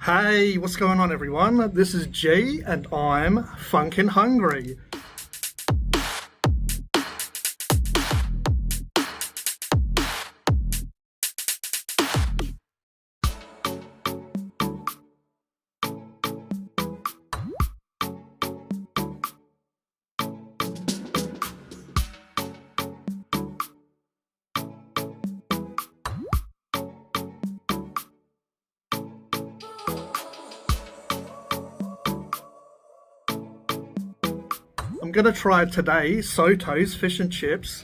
Hey, what's going on everyone? This is G and I'm Phunken Hungry. I'm going to try today Sotos fish and chips.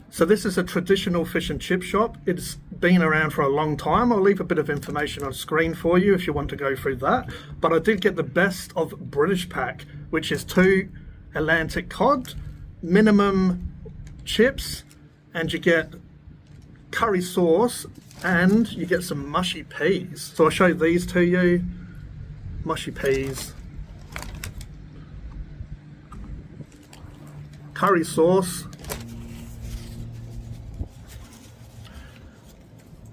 So this is a traditional fish and chip shop. It's been around for a long time. I'll leave a bit of information on screen for you if you want to go through that. But I did get the best of British pack, which is 2 Atlantic cod, minimum chips, and you get curry sauce and you get some mushy peas. So I'll show these to you. Mushy peas, curry sauce.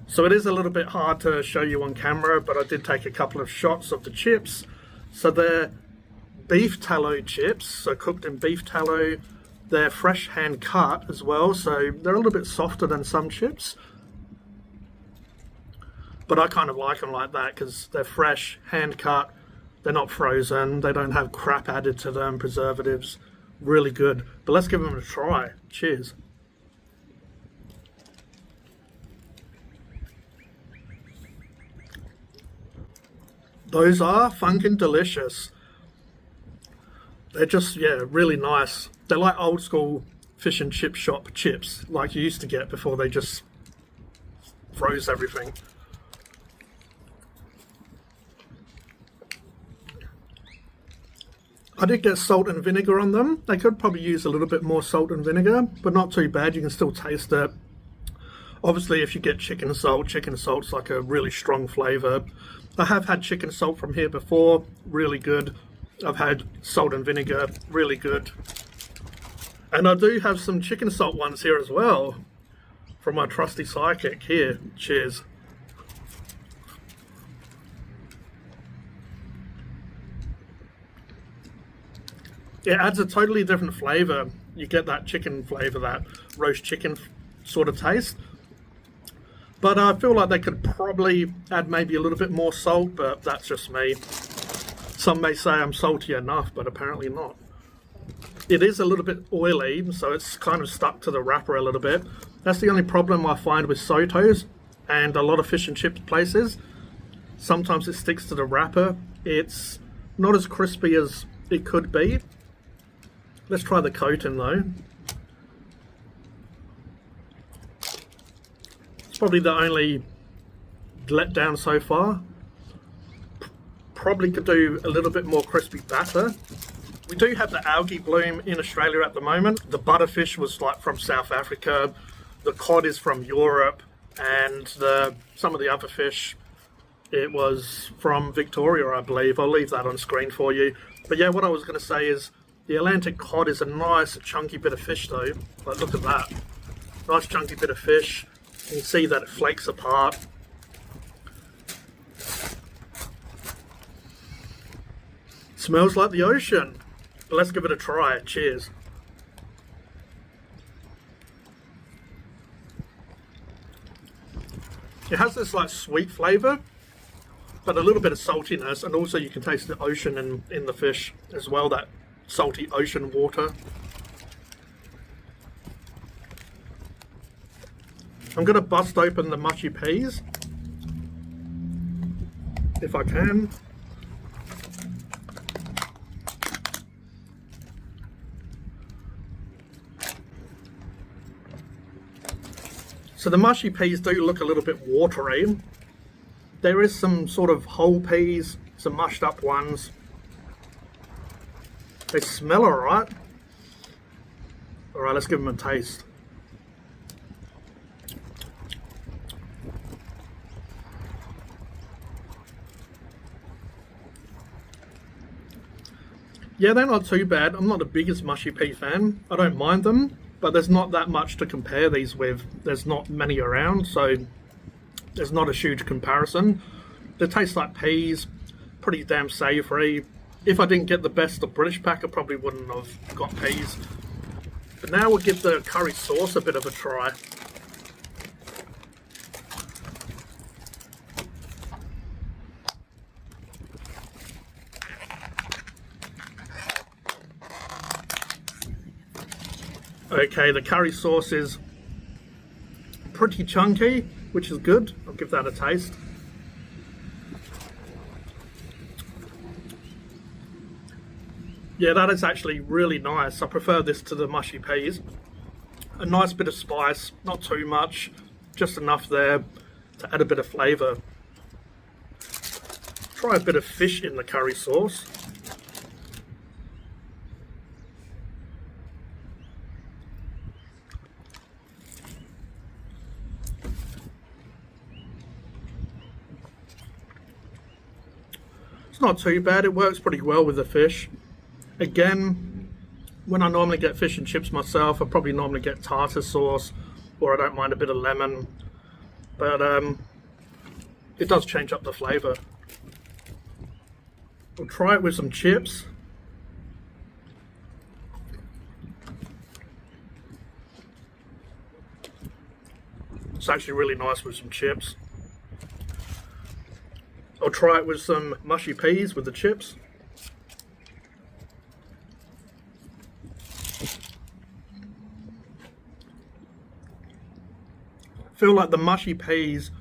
So it is a little bit hard to show you on camera, but I did take a couple of shots of the chips. So they're beef tallow chips, so cooked in beef tallow. They're fresh hand cut as well, so they're a little bit softer than some chips. But I kind of like them like that because they're fresh, hand cut, they're not frozen, they don't have crap added to them, preservatives. Really good. But let's give them a try. Cheers. Those are funkin' delicious. They're just, yeah, really nice. They're like old school fish and chip shop chips, like you used to get before they just froze everything. I did get salt and vinegar on them. They could probably use a little bit more salt and vinegar, but not too bad. You can still taste it. Obviously, if you get chicken salt's like a really strong flavour. I have had chicken salt from here before, really good. I've had salt and vinegar, really good. And I do have some chicken salt ones here as well, from my trusty psychic here. Cheers. It adds a totally different flavour. You get that chicken flavour, that roast chicken sort of taste. But I feel like they could probably add maybe a little bit more salt, but that's just me. Some may say I'm salty enough, but apparently not. It is a little bit oily, so it's kind of stuck to the wrapper a little bit. That's the only problem I find with Sotos and a lot of fish and chips places. Sometimes it sticks to the wrapper. It's not as crispy as it could be. Let's try the coating though. It's probably the only letdown so far. Probably could do a little bit more crispy batter. We do have the algae bloom in Australia at the moment. The butterfish was like from South Africa. The cod is from Europe, and some of the other fish, it was from Victoria, I believe. I'll leave that on screen for you. But yeah, what I was going to say is the Atlantic cod is a nice chunky bit of fish though. Like, look at that. Nice chunky bit of fish. You can see that it flakes apart. Smells like the ocean. But let's give it a try. Cheers. It has this like sweet flavour, but a little bit of saltiness, and also you can taste the ocean in the fish as well, that salty ocean water. I'm going to bust open the mushy peas, if I can. So the mushy peas do look a little bit watery. There is some sort of whole peas, some mushed up ones. They smell alright. Alright, let's give them a taste. Yeah, they're not too bad. I'm not the biggest mushy pea fan. I don't mind them, but there's not that much to compare these with. There's not many around, so there's not a huge comparison. They taste like peas, pretty damn savoury. If I didn't get the best of British pack, I probably wouldn't have got peas. But now we'll give the curry sauce a bit of a try. Okay, the curry sauce is pretty chunky, which is good. I'll give that a taste. Yeah, that is actually really nice. I prefer this to the mushy peas. A nice bit of spice, not too much, just enough there to add a bit of flavour. Try a bit of fish in the curry sauce. Not too bad, it works pretty well with the fish. Again, when I normally get fish and chips myself, I probably normally get tartar sauce, or I don't mind a bit of lemon, but it does change up the flavour. We'll try it with some chips. It's actually really nice with some chips. I'll try it with some mushy peas with the chips. I feel like the mushy peas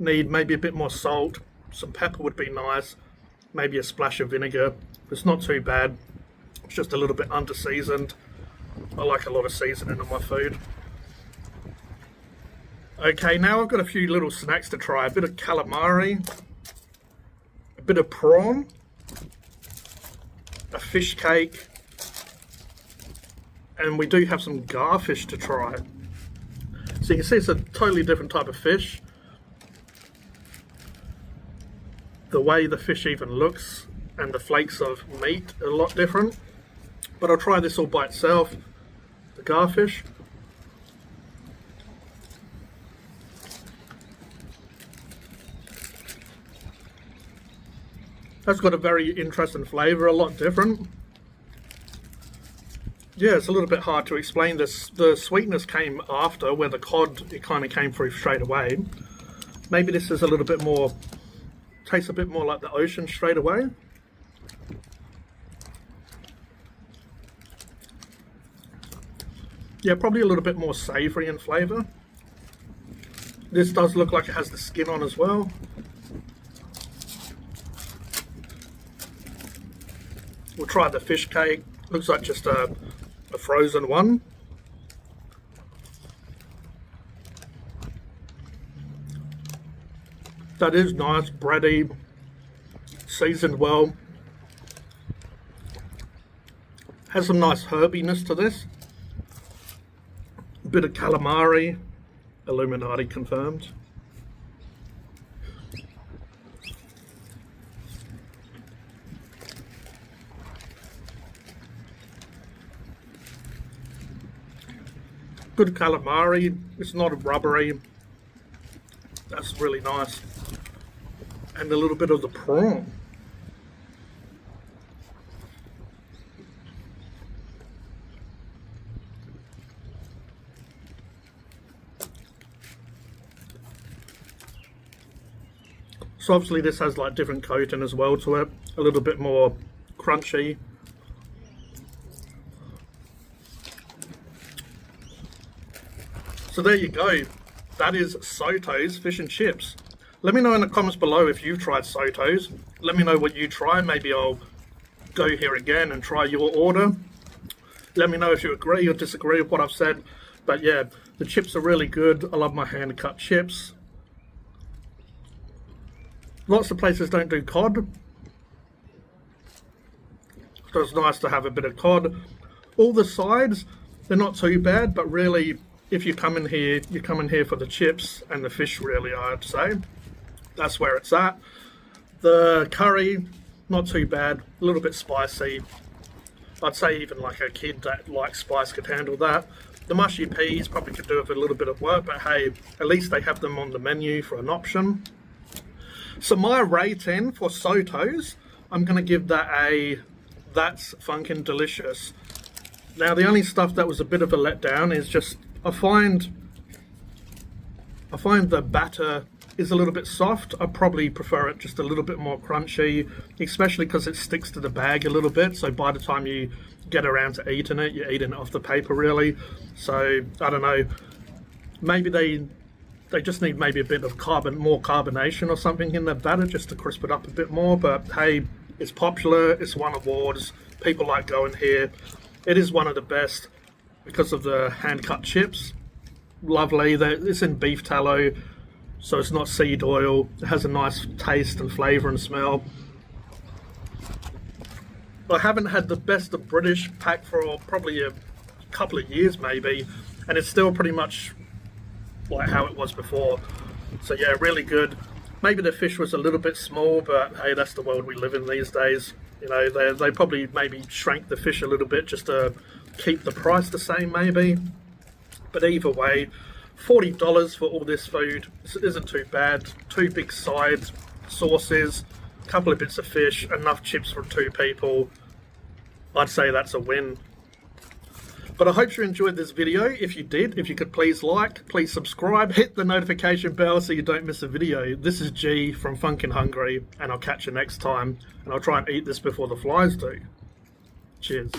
need maybe a bit more salt. Some pepper would be nice. Maybe a splash of vinegar. It's not too bad. It's just a little bit under-seasoned. I like a lot of seasoning on my food. Okay, now I've got a few little snacks to try. A bit of calamari. Bit of prawn, a fish cake, and we do have some garfish to try. So you can see it's a totally different type of fish. The way the fish even looks and the flakes of meat are a lot different. But I'll try this all by itself, the garfish. That's got a very interesting flavour, a lot different. Yeah, it's a little bit hard to explain this. The sweetness came after, where the cod, it kind of came through straight away. Maybe this is a little bit more, tastes a bit more like the ocean straight away. Yeah, probably a little bit more savoury in flavour. This does look like it has the skin on as well. We'll try the fish cake. Looks like just a frozen one. That is nice, bready, seasoned well. Has some nice herbiness to this. A bit of calamari, Illuminati confirmed. Good calamari, it's not rubbery, that's really nice. And a little bit of the prawn. So obviously this has like different coating as well to it, a little bit more crunchy. So there you go, that is Soto's fish and chips. Let me know in the comments below if you've tried Soto's. Let me know what you try, maybe I'll go here again and try your order. Let me know if you agree or disagree with what I've said. But yeah, the chips are really good, I love my hand cut chips. Lots of places don't do cod, so it's nice to have a bit of cod. All the sides, they're not too bad, but really, if you come in here, you come in here for the chips and the fish, really, I'd say. That's where it's at. The curry, not too bad, a little bit spicy. I'd say even like a kid that likes spice could handle that. The mushy peas probably could do with a little bit of work, but hey, at least they have them on the menu for an option. So my rating for Sotos, I'm going to give that a that's Phunken delicious. Now the only stuff that was a bit of a letdown is just I find the batter is a little bit soft. I probably prefer it just a little bit more crunchy, especially because it sticks to the bag a little bit. So by the time you get around to eating it, you're eating it off the paper really. So I don't know, maybe they just need maybe a bit of more carbonation or something in the batter just to crisp it up a bit more. But hey, it's popular, it's won awards, people like going here. It is one of the best because of the hand-cut chips. Lovely, it's in beef tallow, so it's not seed oil. It has a nice taste and flavour and smell. I haven't had the best of British pack for probably a couple of years maybe, and it's still pretty much like how it was before. So yeah, really good. Maybe the fish was a little bit small, but hey, that's the world we live in these days. You know, they probably maybe shrank the fish a little bit just to keep the price the same maybe. But either way, $40 for all this food. This isn't too bad. 2 big sides, sauces, a couple of bits of fish, enough chips for 2 people. I'd say that's a win. But I hope you enjoyed this video. If you did, if you could please like, please subscribe, hit the notification bell so you don't miss a video. This is G from Phunken Hungry, and I'll catch you next time. And I'll try and eat this before the flies do. Cheers.